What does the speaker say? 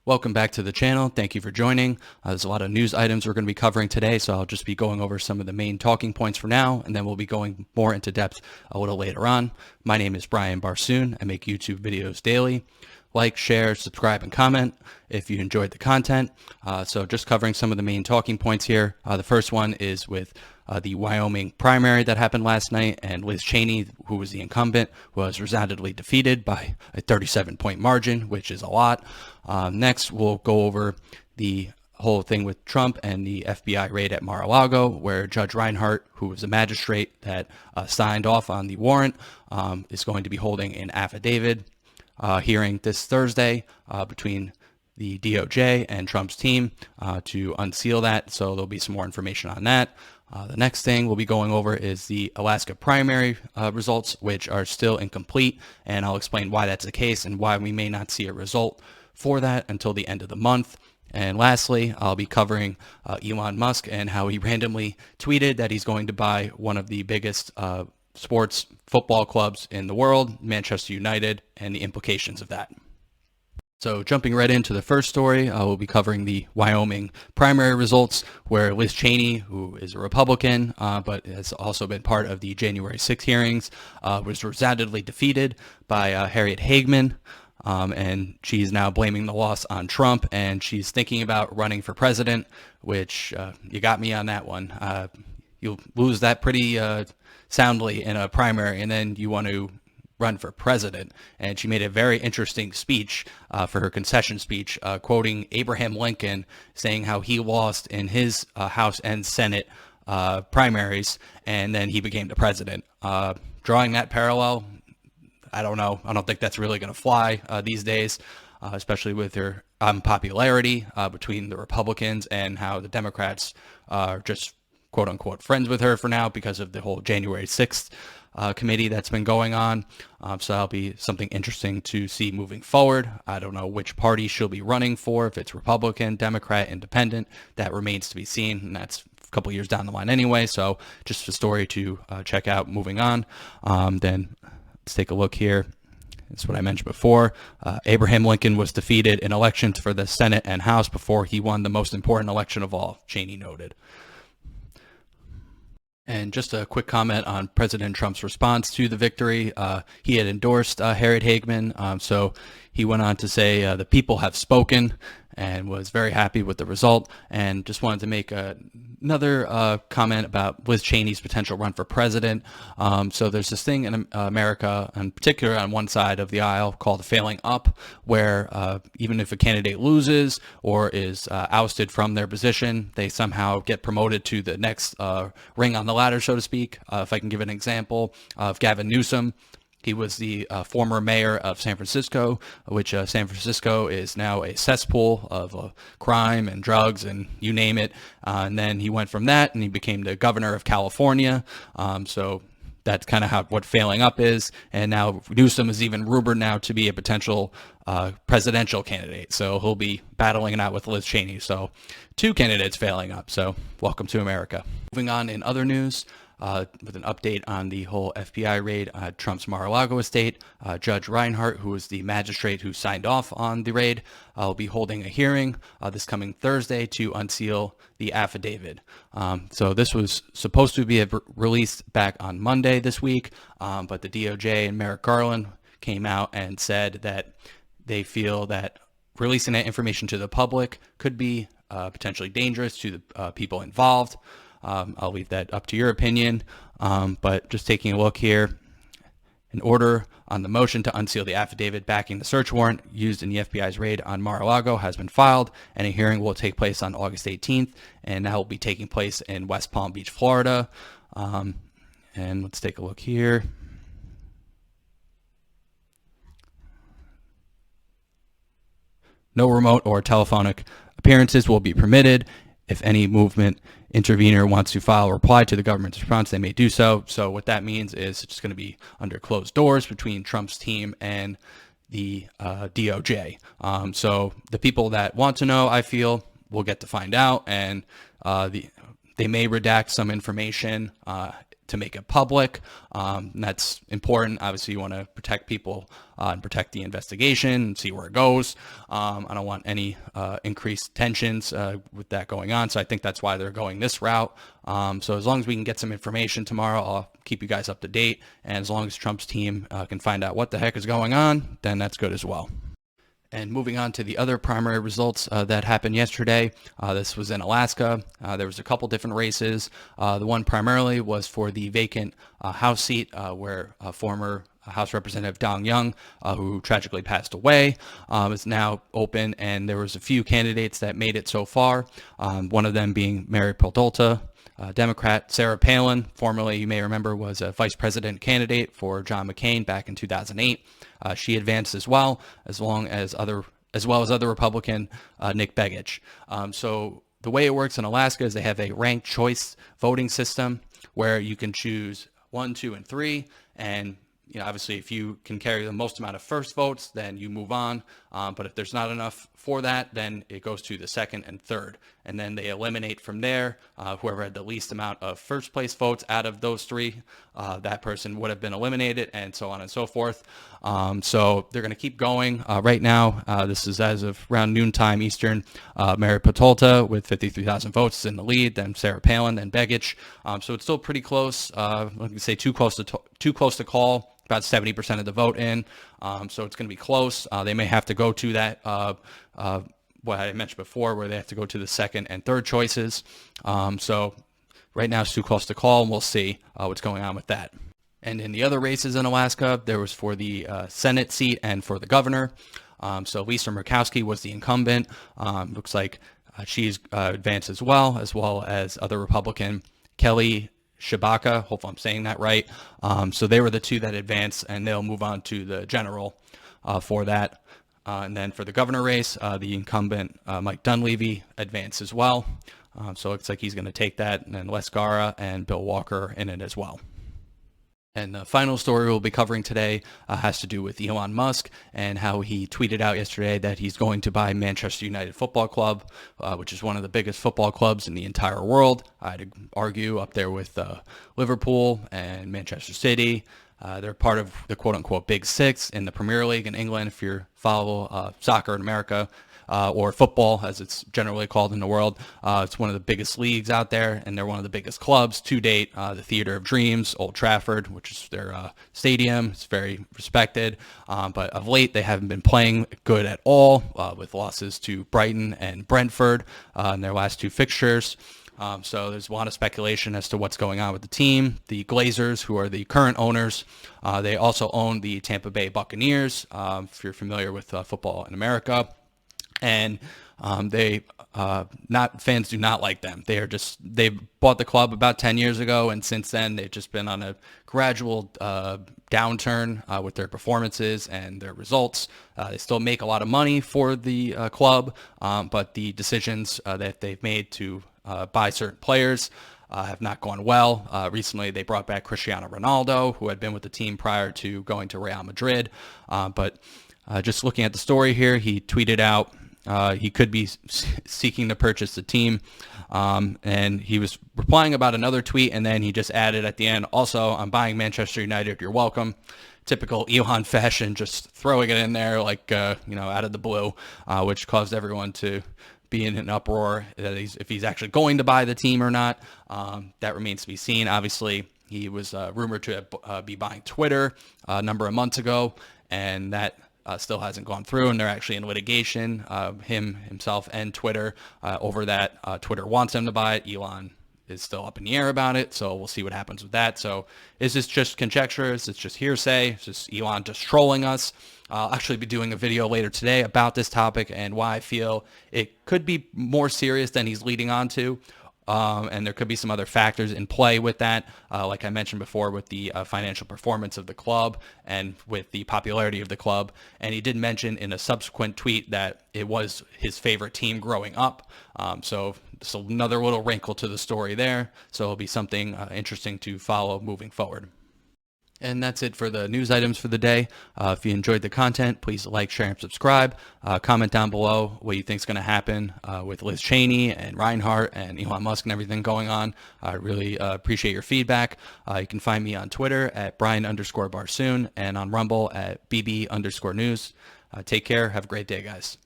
Welcome back to the channel. Thank you for joining. There's a lot of news items we're going to be covering today, so I'll just be going over some of the main talking points for now, and then we'll be going more into depth a little later on. My name is Brian Barsoon. I make YouTube videos daily. Like, share, subscribe, and comment if you enjoyed the content. So just covering some of the main talking points here. The first one is with the Wyoming primary that happened last night, and Liz Cheney, who was the incumbent, was resoundingly defeated by a 37-point margin, which is a lot. Next, we'll go over the whole thing with Trump and the FBI raid at Mar-a-Lago, where Judge Reinhardt, who was a magistrate that signed off on the warrant, is going to be holding an affidavit hearing this Thursday between the DOJ and Trump's team to unseal that. So there'll be some more information on that. The next thing we'll be going over is the Alaska primary results, which are still incomplete, and I'll explain why that's the case and why we may not see a result for that until the end of the month. And lastly, I'll be covering Elon Musk and how he randomly tweeted that he's going to buy one of the biggest sports football clubs in the world, Manchester United, and the implications of that. So jumping right into the first story, we'll be covering the Wyoming primary results, where Liz Cheney, who is a Republican, but has also been part of the January 6th hearings, was resoundingly defeated by Harriet Hageman. And she's now blaming the loss on Trump, and she's thinking about running for president, which you got me on that one. You'll lose that pretty soundly in a primary, and then you want to run for president. And she made a very interesting speech for her concession speech, quoting Abraham Lincoln, saying how he lost in his House and Senate primaries, and then he became the president. Drawing that parallel, I don't know. I don't think that's really going to fly these days, especially with her popularity between the Republicans and how the Democrats are just quote unquote friends with her for now because of the whole January 6th committee that's been going on. So that'll be something interesting to see moving forward. I don't know which party she'll be running for, if it's Republican, Democrat, Independent. That remains to be seen, and that's a couple years down the line anyway. So just a story to check out moving on. Then let's take a look here. That's what I mentioned before. Abraham Lincoln was defeated in elections for the Senate and House before he won the most important election of all, Cheney noted. And just a quick comment on President Trump's response to the victory. He had endorsed Harriet Hageman, so he went on to say the people have spoken, and was very happy with the result. And just wanted to make another comment about Liz Cheney's potential run for president. So there's this thing in America, in particular on one side of the aisle, called failing up, where even if a candidate loses or is ousted from their position, they somehow get promoted to the next ring on the ladder, so to speak. If I can give an example of Gavin Newsom. He was the former mayor of San Francisco, which San Francisco is now a cesspool of crime and drugs and you name it. And then he went from that and he became the governor of California. So that's kind of what failing up is. And now Newsom is even rumored now to be a potential presidential candidate. So he'll be battling it out with Liz Cheney. So two candidates failing up. So welcome to America. Moving on in other news. With an update on the whole FBI raid at Trump's Mar-a-Lago estate. Judge Reinhardt, who was the magistrate who signed off on the raid, will be holding a hearing this coming Thursday to unseal the affidavit. So this was supposed to be released back on Monday this week, but the DOJ and Merrick Garland came out and said that they feel that releasing that information to the public could be potentially dangerous to the people involved. I'll leave that up to your opinion, but just taking a look here, an order on the motion to unseal the affidavit backing the search warrant used in the FBI's raid on Mar-a-Lago has been filed, and a hearing will take place on August 18th, and that will be taking place in West Palm Beach, Florida. And let's take a look here. No remote or telephonic appearances will be permitted. If any movement intervener wants to file a reply to the government's response, they may do so. So what that means is it's going to be under closed doors between Trump's team and the DOJ. So the people that want to know, I feel, will get to find out, and they may redact some information to make it public. And that's important. Obviously, you want to protect people and protect the investigation and see where it goes. I don't want any increased tensions with that going on. So I think that's why they're going this route. So as long as we can get some information tomorrow, I'll keep you guys up to date. And as long as Trump's team can find out what the heck is going on, then that's good as well. And moving on to the other primary results that happened yesterday, this was in Alaska. There was a couple different races. The one primarily was for the vacant House seat where former House Representative Dong Young, who tragically passed away, is now open. And there was a few candidates that made it so far, one of them being Mary Podolta, Democrat. Sarah Palin, formerly, you may remember, was a vice president candidate for John McCain back in 2008. She advanced as well, as well as other Republican Nick Begich. So the way it works in Alaska is they have a ranked choice voting system where you can choose 1, 2, and 3, and obviously, if you can carry the most amount of first votes, then you move on. But if there's not enough for that, then it goes to the second and third. And then they eliminate from there whoever had the least amount of first place votes out of those three. That person would have been eliminated, and so on and so forth. So they're going to keep going. Right now, this is as of around noontime Eastern. Mary Podolta with 53,000 votes is in the lead, then Sarah Palin, then Begich. So it's still pretty close. Let me say too close to call. About 70% of the vote in, so it's going to be close. They may have to go to that, what I mentioned before, where they have to go to the second and third choices. So right now it's too close to call, and we'll see what's going on with that. And in the other races in Alaska, there was for the Senate seat and for the governor. So Lisa Murkowski was the incumbent. Looks like she's advanced as well as other Republican Kelly Shabaka, hope I'm saying that right. So they were the two that advanced, and they'll move on to the general for that. And then for the governor race, the incumbent Mike Dunleavy advanced as well. So it looks like he's going to take that, and then Les Gara and Bill Walker in it as well. And the final story we'll be covering today has to do with Elon Musk and how he tweeted out yesterday that he's going to buy Manchester United Football Club, which is one of the biggest football clubs in the entire world. I'd argue up there with Liverpool and Manchester City. They're part of the quote-unquote Big Six in the Premier League in England, if you follow soccer in America. Or football, as it's generally called in the world. It's one of the biggest leagues out there, and they're one of the biggest clubs to date. The Theatre of Dreams, Old Trafford, which is their stadium. It's very respected, but of late they haven't been playing good at all, with losses to Brighton and Brentford in their last two fixtures. So there's a lot of speculation as to what's going on with the team. The Glazers, who are the current owners, they also own the Tampa Bay Buccaneers, if you're familiar with football in America. And fans do not like them. They bought the club about 10 years ago, and since then they've just been on a gradual downturn with their performances and their results. They still make a lot of money for the club, but the decisions that they've made to buy certain players have not gone well. Recently, they brought back Cristiano Ronaldo, who had been with the team prior to going to Real Madrid. But just looking at the story here, he tweeted out he could be seeking to purchase the team. And he was replying about another tweet, and then he just added at the end, also, I'm buying Manchester United, you're welcome. Typical Elon fashion, just throwing it in there like, out of the blue, which caused everyone to be in an uproar that if he's actually going to buy the team or not. That remains to be seen. Obviously, he was rumored to be buying Twitter a number of months ago, and that still hasn't gone through, and they're actually in litigation, himself and Twitter, over that. Twitter wants him to buy it. Elon is still up in the air about it, so we'll see what happens with that. So is this just conjecture? Is this just hearsay? Is this Elon just trolling us? I'll actually be doing a video later today about this topic and why I feel it could be more serious than he's leading on to. And there could be some other factors in play with that, like I mentioned before, with the financial performance of the club and with the popularity of the club. And he did mention in a subsequent tweet that it was his favorite team growing up. So another little wrinkle to the story there. So it'll be something interesting to follow moving forward. And that's it for the news items for the day. If you enjoyed the content, please like, share, and subscribe. Comment down below what you think is going to happen with Liz Cheney and Reinhardt and Elon Musk and everything going on. I really appreciate your feedback. You can find me on Twitter at Brian_Barsoon and on Rumble at BB_news. Take care. Have a great day, guys.